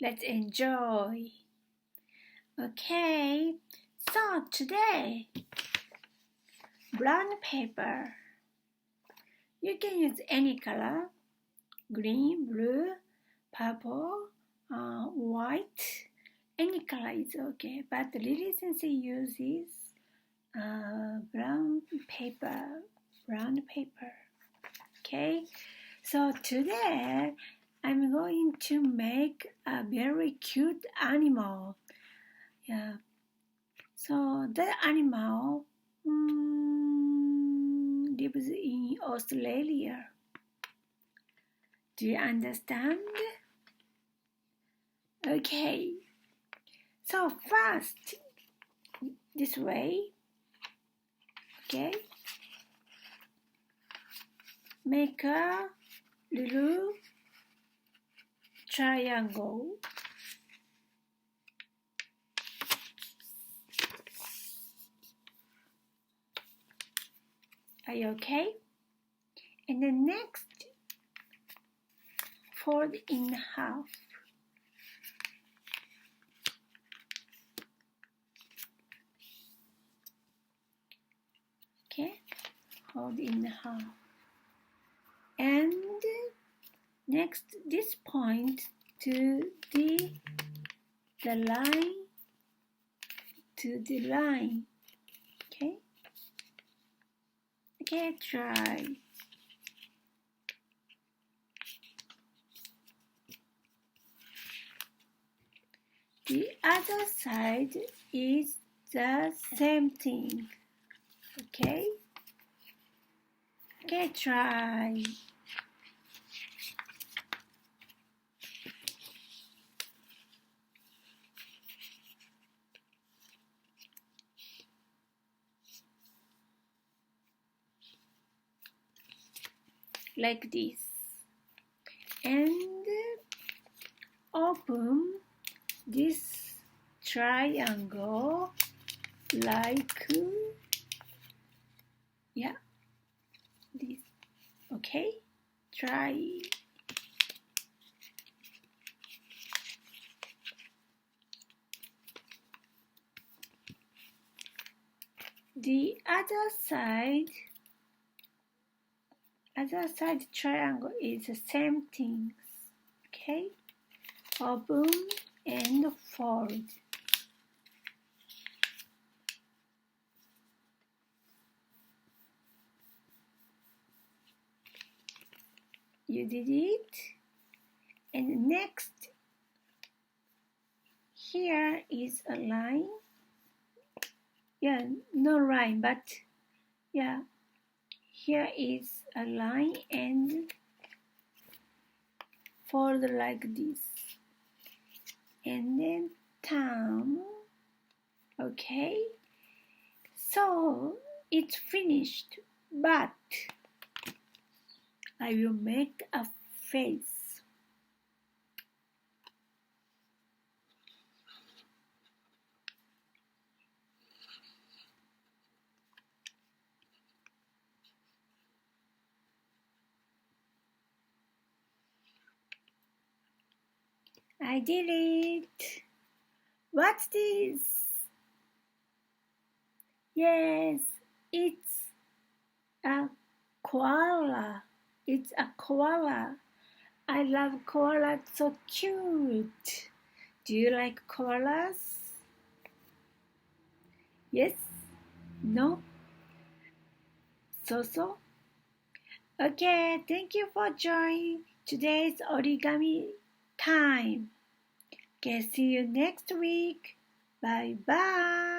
Let's enjoy. Okay, so today, brown paper. You can use any color, green, blue, purple, white, any color is okay. But Lily Sensei uses brown paper. Okay, so today I'm going to make a very cute animal. Yeah. So the animal lives in Australia. Do you understand? Okay. So first, this way. Okay. Make a little triangle. Are you okay? And then next, fold in half. Okay, fold in half. And next, this point to the line, okay? Okay, try. The other side is the same thing, okay? Okay, try. Like this. And open this triangle like, yeah, this. Okay, try. The other side triangle is the same thing. Okay, open and fold. You did it. And next, here is a line. Yeah, no line, but yeah, here is a line and fold like this. And then turn. Okay, so it's finished, but I will make a face. I did it. What's this? Yes, it's a koala. It's a koala. I love koalas, so cute. Do you like koalas? Yes? No? So? Okay, thank you for joining today's origami time. Okay, see you next week. Bye bye.